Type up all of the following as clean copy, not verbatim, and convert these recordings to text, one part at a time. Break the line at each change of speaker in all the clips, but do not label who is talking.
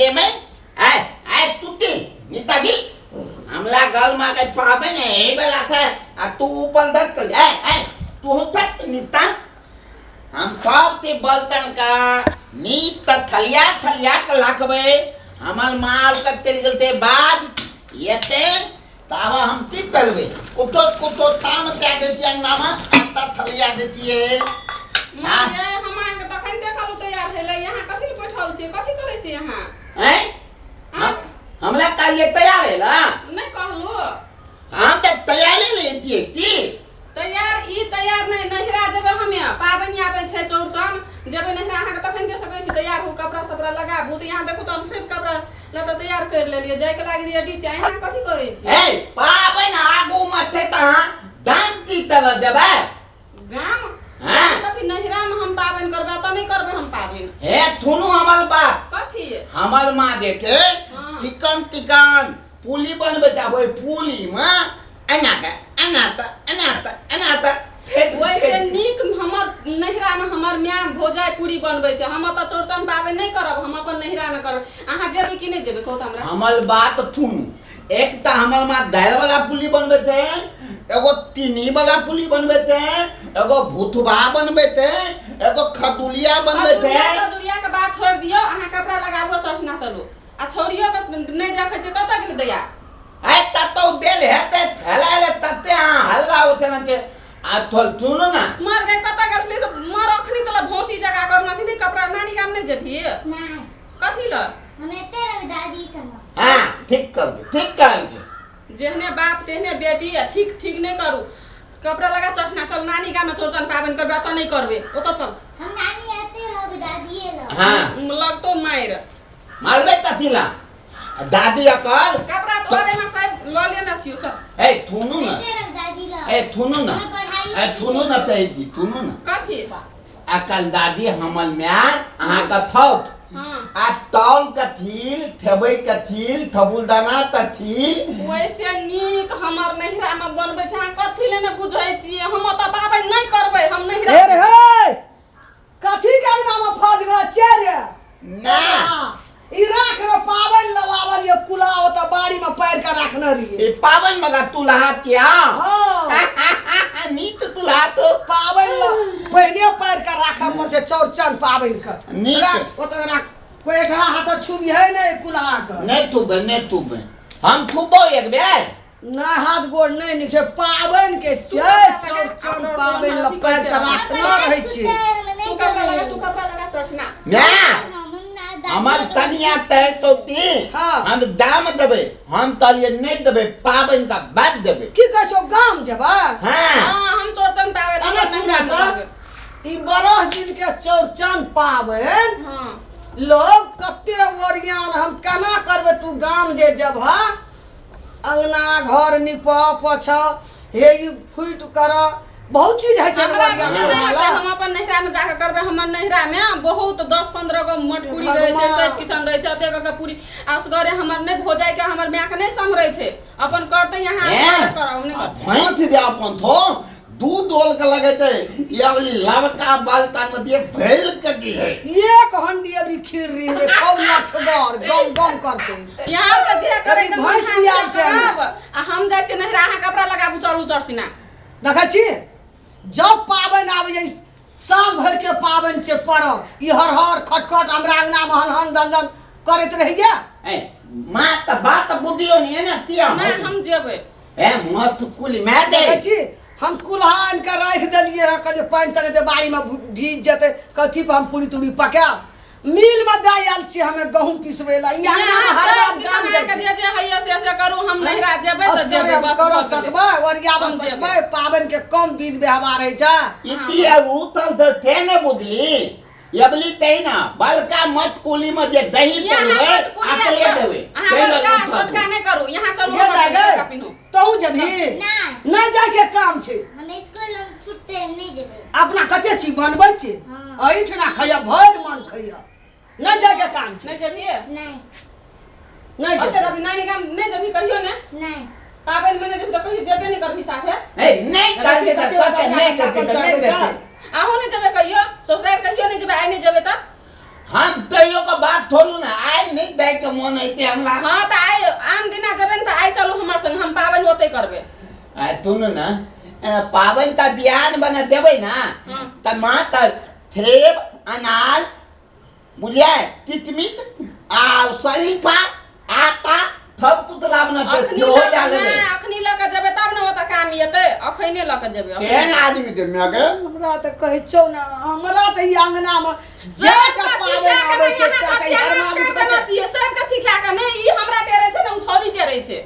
ये मैं आए आए तुती नीता गिल हमला गल मा के पाबे ने ए बेला था आ तू ऊपर दक कर आए तू तक नीता हम सब ते बर्तन का नीत थलिया का लाखबे हमल माल का तेल गलते बाद येते तावा हम ती तलवे कुतो ताम क्या देती है नामा आता थलिया देती है
हां ये हमार के तखन देखलु तैयार हेले यहां कथि बैठल छी कथि करे छी यहां
हैं हमरा कालिए तैयार है ना
नहीं कहलु
हम त तैयार लेती ती
तैयार ई तैयार नहीं नहिरा जेबे हमे पाबन आबे छे चौरचन जेबे नहिरा अहाँ के तखन के सकै छी तैयार हो कपड़ा सपड़ा लगाबू त यहां देखू त हम सब कपड़ा लता तैयार कर लेलिए जाय के लागी रेडी छी अहाँ कथि करे छी
ए पाबन आगू मथे त दान की तरह देबे
गाम
हां
कथि नहिरा में हम पाबन करबे त नहीं करबे हम पाबन
हे थुनु हमल बात
कथि
हमल मां देखे चिकन पुली बनबे त ओइ पुली में अनाता
वैसे नीक हमर नहिरा में हमर म्यां भोजाय पूरी बनबै छै हम त चौरचन पाबे नहीं करब हम अपन नहिरा में करब अहाँ जेबे कि नहीं जेबे कहू त हमरा
हमल बात थुनु एक त हमल मां दाल वाला पुली बनबे थे एगो तीनी वाला पुली बनबे थे एगो भुथवा बनबे थे एगो खदुलिया बनबे थे
खदुलिया के बात छोड़ दियो अहाँ कपड़ा लगाबो चढ़ना चलो आ छोरियो के नहीं देखे छै कत गेल दैया
आई ततो देल हेते थलाले तते हल्ला होते न के आ थोल सुनो ना
मर गए कत गछली त मर अखनी तले भौसी जगह करना छी कपड़ा नानी काम नहीं जेबी
नहीं
कथि ल
हमें तेरे दादी संग
हां ठीक कर
जेहने बाप तेहने बेटी ठीक नहीं करू कपड़ा लगा चढ़ना चल नानी गाम में चौरचन पाबन करबे त नहीं करबे ओ तो चल
हम नानी आते रहो दादी लो
हां
लगतो मायर
मालबे तथिला दादी अकल
कपड़ा तोरे में सब ल लेना छियो चल
ए थुनु ना
तेरे दादी लो
ए थुनु ना तैजी थुनु ना
कथि
अकल दादी हमल म्यार अहाँ का थौत
हां
आ तौल कथील थेबै कथील थबुलदाना कथील
वैसे नीक हमर नहिरा में बनबै छै अहाँ कथि ले ने बुझै छी हम त पाबन नहीं करबै हम नहिरा
हे रे कथि के नाम फज ग चेरे
ना
ई राख रे पावन लवावल ये कुलाओ त बाड़ी में पैर के रखने रहिए
ए पावन मगा तुलहा क्या
हां
नीत तुलहा तो
पावन पहले पैर के राखा पर से चौरचन पावन का
नीक।
राख ओ त राख कोई एकरा हाथ छुबी है नहीं कुल्हा का
नहीं तुबे हम छुबो एक बेर
ना हाथ गोड़ नहीं नीचे पावन के चौरचन पावन ल पैर के राखना रहे छी
तू कपड़ा लगा चढ़ना
ना हमर तनिया तय तो दी
हाँ।
हम दाम देबे हम तलिए नहीं देबे पावन का बाद देबे
की कह छो गाम जेबा
हां
हां हम चौरचन पाबन
अरे सुना ई बरह दिन के चौरचन पावन
हां
लोग कते ओरियान हम केना करबे तू गाम जे जबा अंगना घर निप पछ हे ई फुट कर बहुत चीज है
हम अपन नहिरा में जाके करबे हमर नहिरा में बहुत 10-15 गो मटकुरी रहे छै सब किचन रहे छै ओते के पूरी असगरे हमर ने भोजाय के हमर म्या के नहीं संभरे छै अपन करते यहां कराउ नहीं कर
भैंस दे अपन थो दूध दोल के लगेते ये वाली लवका बालता में दिए भेल के की है
एक हंडी अबरी खीर री रे खूब लठगर गम गम करते
यहां के जे करे के
भैंस बियार छै
आ हम जाय छै नहिरा अहाँ कपड़ा लगाबू चलू चढ़सिना
देखै छी जब पावन आवे साल भर के पावन से परब ई हर हर खटखट हमरा अंगना में हन दंदन करत रहिए
ए मां त बात बुझियो नहीं है ना तिया
नहीं हम जेबे
ए मत कुल मैं दे
देखै छी हम कुल्हान के राख देलिए है कने पानी तने दे बाड़ी में भीज जते कथी पे हम पूरी तुरी पका मिल में जाय आल छी हमें गहूं पिसबे ला यहां हर बात काम दे
के जे हैया से करू हम नहिरा जेबे त जेबे बस
करो सकबे ओरिया बस सकबे पावन के कम विध व्यवहार है छ
इतिया उतल द थे ने बुदली यबली तैना बलका मत कुली में जे दही चलवे अकेले देवे
हां छोटका नहीं करू यहां चलू
ये जागे
पिनो
तो जभी ना जाय के काम छै
हम स्कूल में छुट्टे नहीं जेबे
अपना कते छी बनबै छी एठना खैया भर मन खैया ना जाय के काम छै
नहीं जेबिए
नहीं
अते
जे
रवि नानी काम नहीं जेबी कहियो ने
नहीं
पाबन में नहीं जेबी त कहियो जेबे नहीं करबी साथे
ए नहीं करते नहीं करते
आहू नहीं जेबे कहियो ससुराल कहियो नहीं जेबे आई नहीं जेबे त
हम तइयो का बात थोलू ना आई नहीं दे जाए के मन होते हमरा।
हाँ तो आइ आन दिना जेबे न तो आइ चलू हमर संग, हम पाबनि ओते करबे।
आ तुन ना पावन का बियान बना देवे ना त मां त थेब अनार बुलिया तितमित आ सलीफा आटा सब तो लाभ ना
अखनी
हो जाले।
अखनी लक जेबे तब न ओता काम येते, अखने लक जेबे।
केहन आदमी के मगे
हमरा त कहै छौ ना, हमरा त ई अंगना में जे का पावे आवे छै
सत्यानाश कर देना चाहिए, सबके सिखा के नहीं। ई हमरा टेरे छै ना, उथौरी टेरे छै।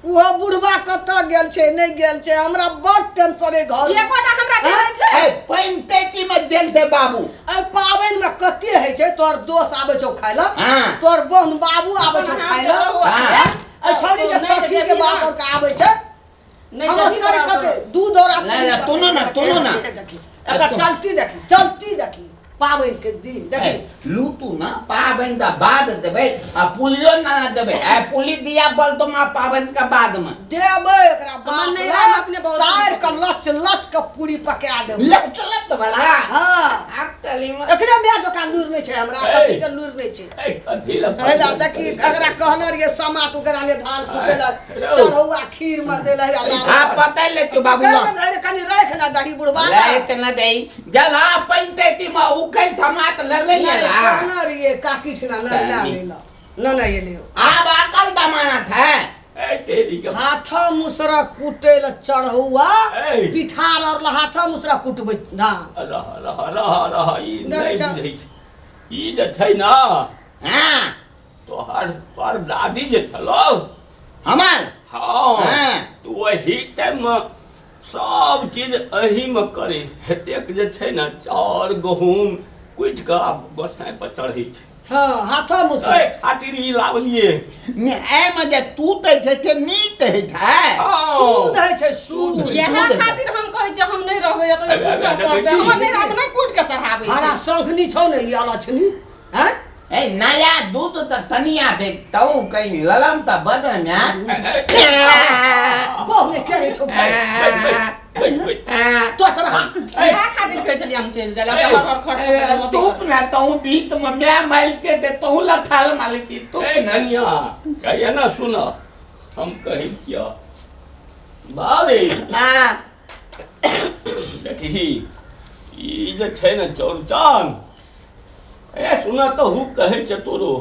वो बुढ़वा कत गेल छै नहीं गेल छै, हमरा बड़ टेंशन है घर।
ये कोटा हमरा टेरे छै।
ए पंचायती में देल थे बाबू।
ए पावन में कते है छै, तोर दोस्त आवे छौ खाय ल,
हां
तोर बहन बाबू आवे छौ खाय ल,
हां
ए छोड़ी के सखी के बाप और का आवे छै। हमस करे कते दूध और
ना तुनो ना
एकर चलती देखी पावन के दिन देखी
लूटू ना पावन का बाद देबे आ पुलियो ना देबे। आ पुली दिया बोल तो मां पावन का बाद में
देबे एकरा बाप
नहीं राम अपने बहुत
तार का लच का पूरी पका देबे।
लत वाला
हां
आकली में
एकरे में जो का लूर नहीं छै, हमरा कथि के लूर नहीं छै।
ए कथि ल
अरे दादा की अगरा कहने रे समाट ओकरा ले धान कुटेला चढ़ौआ खीर में देले
आ पता ले तू बाबू
घर कनी रख ना दाढ़ी बुढ़वा
ले इतना देई जब आ पंचायती में उखल टमाट ले ले यार
कहना रे काकी ठना ना ये ले
अब अकल जमाना था। ए तेरी के
हाथा मुसरा कुटेला चढ़ौआ
ए।
पिठार और हाथा मुसरा कुटबै धान
रह ई
डरे
नहीं
छ।
बुझै छै। ई जे छै ना
हां
तोहर पर दादी जे छलो
हमार
हाँ
हाँ।
तो वही टाइम में सब चीज अही में करे हेतेक जे छै ना चाउर गहूम कुछ का गोसाई पर चढ़ै छै।
हां हाथा मुसरा
ए खातिर ई लावलिए
ए में जे तू ते नीत है था
सूद है छै सूद।
यह खातिर हम कहै छी हम नहीं रहबै एत कूट कर दे, हम नहीं रात में कूट के चढ़ाबै
हरा
छी।
शंखनी छौ ने ई अलछनी हैं
ए नया दूध त तनिया दे तू कहीं ललम त बदन में
बहु ने चढ़े छौ तो तरह
यह खातिर कहै छलियै हम चल जाला हमर घर खर्च से मत
तू ना तू बीत में मैं मालते दे तू लथाल मालती तू
ए ननिया कहिया ना सुन हम कहै किया बाबे
हां
देखी ई जे छै ना चौरचन ए सुना तो हु कहै छ तोरो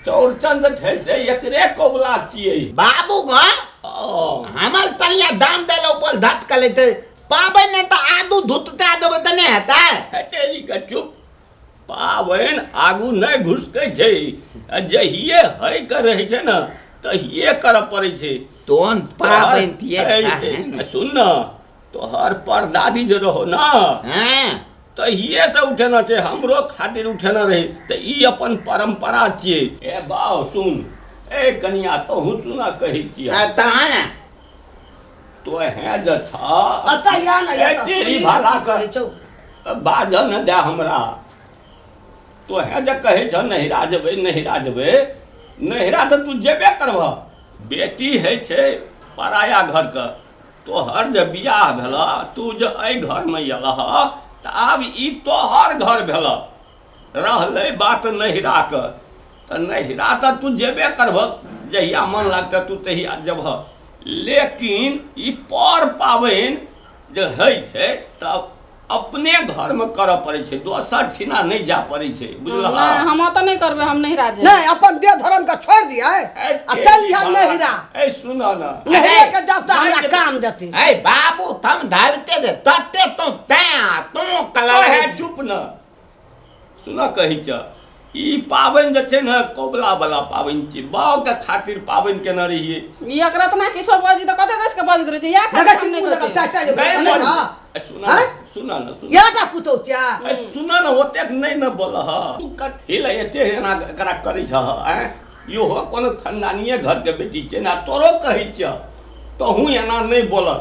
चौरचन जे छै से एकरे कबला छियै
बाबू ग हमर तनिया दाम देलो पर धत कले ते पाबे ने त आदू धुतता देबे त नहीं हेता
तेरी का चुप पावन आगू नहीं घुसकै छै जहिए है कर रहे छै ना तहिए कर पड़े छै।
तोन पाबे तिए
सुन न तोहर परदादी जो रहो ना
हां
तहिए से उठेना छै, हमरो खातिर उठेना रहे त ई अपन परंपरा छियै। ए बाऊ सुन ए कनिया तो हूँ सुना कही छियै
ताना
तो है जे था
अता या ना
ए तेरी भाला
कहै छौ
बाज न दे हमरा तो है जे कहे छ नहिरा जेबै नहिरा तो तू जेबे करबह। बेटी है छै पराया घर के तोहर जे बियाह भेल तू जे एहि घर में एलह त आब ई तोहर घर भेल रहलै बात नहिरा के त नहिरा त तू जेबे करबह जहिया मन लागतै तू तहिया जेबह। लेकिन ई पर पाबनि जे होइ छै तब अपने घर में करऽ पड़े छै, दोसर ठिना नहीं जा पड़े छै बुझलह।
नहीं हम त नहीं करबे, हम नहीं राजे
नहीं अपन देह धर्म का छोड़ दिया है आ चल जा नहिरा
ए सुना ना
नहिरा के जब तक हमरा काम देती
ए बाबू थम धावते दे तते तो तू कला
है चुप न सुना कही छ ई पाबनि जे छै न कोबला वाला पाबनि छै, बाव के खातिर पाबनि केना रहिए।
ई एकरा त ना किछो बाजी त कते कस के बाजी रहै छै या
लगा
खातिर
चिन्नु
नहीं
लगा
कहै
टाटा
छै।
जो ना
सुना
हैं?
सुना न सुना
या ता पुतो चा
सुना न ओतेक नहीं न बोलह तू कथी ले एते एना एकरा करै छ हैं। यो हो कोनो खानदानिये घर के बेटी छै ना तोरो कहै छ तहू एना नहीं बोलह।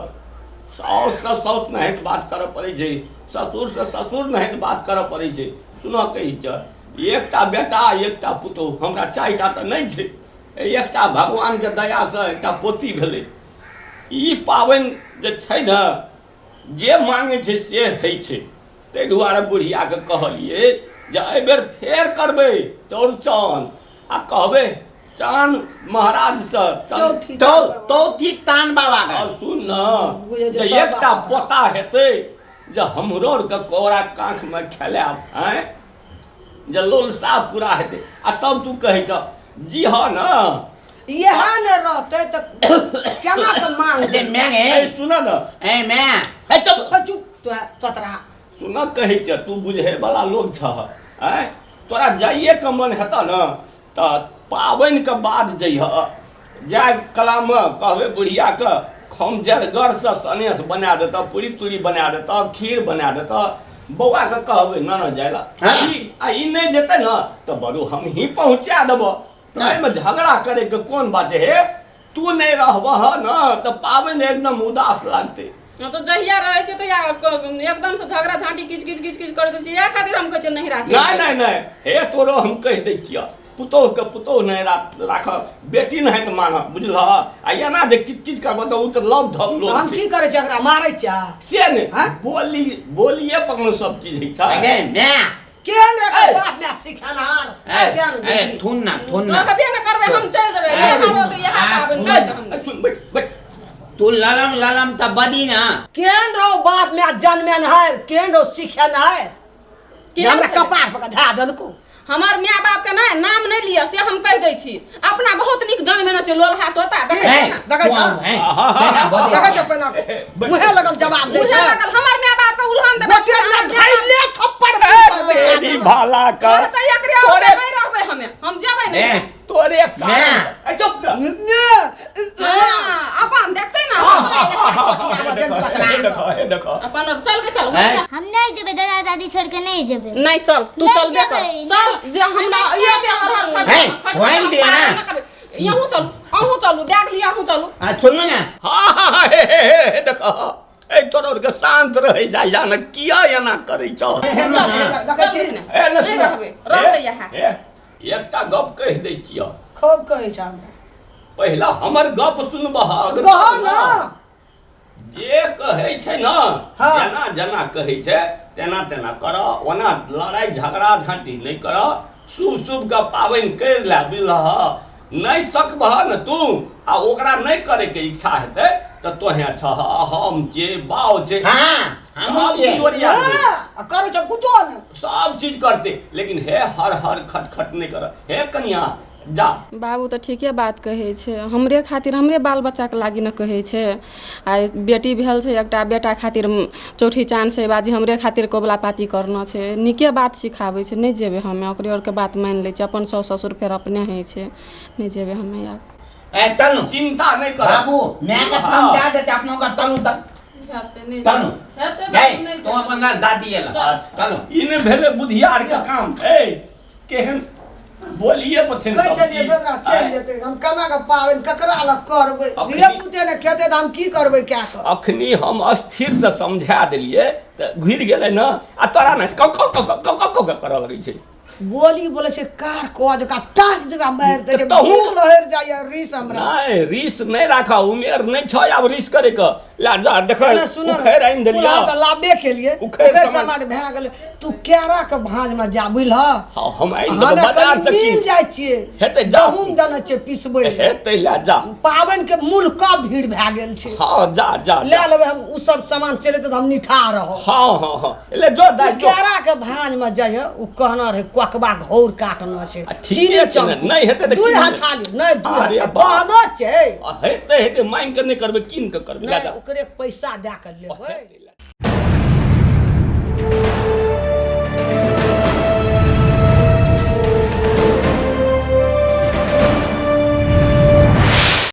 साउस से साउस नहीं बात करऽ पड़ै छै, ससुर से ससुर नहीं बात करऽ पड़ै छै। सुना कही छ एकटा बेटा एकटा पुतोह हमरा चारिटा तऽ नहीं छै, एकटा भगवान के दया से एकटा पोती भेलै। ई पाबनि जे छै न जे मांगे छै से होइ छै, ताहि दुआरे बुढ़िया के कहलिए जे एहि बेर फेर करबै चौरचन आ कहबे चान महाराज से
चौठी
तो ठीक तान बाबा का
सुन
बुझे
न
जे
जे
सब
एकटा
बात
पोता हेतै जे हमरो के कोरा कांख में खेलाब हैं जे लोलसा पूरा हेतै आ तब तू कहै छ जी हाँ न
यह न रहते तो केना के मांग
दे मैं
ए सुन न
ए मैं ए तो
चुप तो तोतरा
सुन कहै छ तू बुझे वाला लोग छ हैं तोरा जाइए के मन हेता न त पाबनि के बाद जइह जाय कला में कहबे बुढ़िया के खम जरगर से सनेस बना देता पूरी तूरी बना देता खीर बना देता बौआ के कहबे न जायला ई नहीं जेते न तो बड़ू हम ही पहुंचा देबो तो एमे झगड़ा करे के कोन बात है तू नहीं रहबह न तो पाबनि एकदम उदास लागते
तो जहिया रहे छै तो एकदम से झगड़ा झांटी किच किच किच किच करे छै या खातिर हम कहै छै नहीं रात
नहीं हे तोरो हम कह दै छियै पुतोह के पुतोह नहीं राख बेटी नहीं तो मान बुझल आ एना जे किच किच करब तो उ तो लव धल लोग
हम की करे छै एकरा मारै छै
से ने
हाँ?
बोलिए पर में सब चीज है छै
ए मैं
केन रे बाप में सिखानार
ए थुन ना
तो कभी न करबे हम चल जेबे ये हारो तो यहाँ पाबन कर हम
सुन बैठ
तू ललम त बदी ना
केन रो बाप में जन्मे न है केन रो सिखे न है
केहन
हमरा
छै?
कपार पर धा दन को
हमार माय बाप के ना नाम नहीं लिया से हम कह दै छी अपना बहुत निक जान में न छै लोलहा तोता देखे छै ना
देखै छ देखै छ पना मुहे लगल जवाब दै
मुझे
छै
लगल हमार माय बाप के उल्हान देबे
गोटे न धैले थप्पड़ पर बैठा
तेरी भाला का
और तो एकरे और नहीं रहबे हम जेबै
ए
नहीं
तोरे
मैं
चुप
हां अपन देखते ना
देखो
अपन चल के चल
हम नहीं जेबे दादा दादी छोड़ के नहीं जेबे
नहीं चल तू
नहीं
चल दे कर
जेबै,
चल जे हम ये पे हर
है, वहीं दे ना।
यहू चल अहू चलू देख लिया अहू चलू
आ सुन ना
हाँ हे देखो ए तोरो के शांत रह जा जान किया एना करै छ
देखै छी
नहीं रहबे रहते यहाँ
एकटा गप कह दै छिय
खूब कहै छ हमरा
पहिला हमर गप सुनबह
कहो ना
जे कहै छै न
हाँ।
जेना जेना कहै छै तेना तेना कर ओना लड़ाई झगड़ा झांटी नहीं कर शुभ शुभ का पाबनि कर ले बुझलह नहीं सकबह न तू आ ओकरा नहीं करे के इच्छा हेतै त तोहे छह हम जे बाव छै
हां हम
सब
के
चीज ओरिया दे।
करे छ कुछो न
सब चीज करते लेकिन हे हर खट नहीं कर हे कन्या जा
बाबू तो ठीके बात कहै छै हमरे खातिर हमरे बाल बच्चा के लागी न कहै छै आ बेटी भेल छै एकटा बेटा खातिर चौठी चाँद से बाजी हमरे खातिर कोबला पाती करना छै नीके बात सिखाबै छै नहीं जेबे हमें ओकरे और के बात मान लै छै अपन सास ससुर फेर अपने है छै नहीं जेबे हमें यार
ए तनु
चिंता नहीं कर
बाबू मैं का थम दे देते अपनों का तनु तनु ए तो अपन दादी एला तनु
इने भेले बुधियार के काम ए केहन बोलिए पथिन
कहै छै जे बेदरा चल जेतै हम केना के पाबनि ककरा लग करबै धिया पुते ने खेतै त हम की करबै क्या कर
अखनी हम स्थिर से समझा देलिए त घुर गेलै न आ तोरा न कौ करऽ लगै छै
बोली बोले छै कार को जका टाक जका मार दे
तऽ तहूँ-
भूख लहर जाय रीस हमरा
नहीं रिस नहीं राखा उमेर नहीं छ अब रिस करे के ला जा देख उखैर आइन देलिया
त लाबे के लिए
उखैर
उखैर
सामान-
समाट भए गेलै तू केरा के भांज में जा बुझल
हाँ हम आइन
हमे
देबो बाजार
कनी
से
मिल
की
जाइ छियै
हेतै जा
गहूम दने छै पिसबै
हेतै ला जा
पाबनि के मूल कब भीड़ भए गेल छै
हाँ जा
ले लेबै हम उ सब सामान चले त हम निठा रहो
हाँ ले जो दाइ जो
केरा के भांज में जाइ उ कहना रहे कोकबा घौर काटना छै
आ ठीके छै ने, नहीं हेतै तऽ
दुई
की
हाथ थाली नहीं दुई
अरे
हाथ
बाप।
कहना छै
हेतै मांग के नहीं करबै कीन के करबै
नहीं ओकरे पैसा दे के लेबै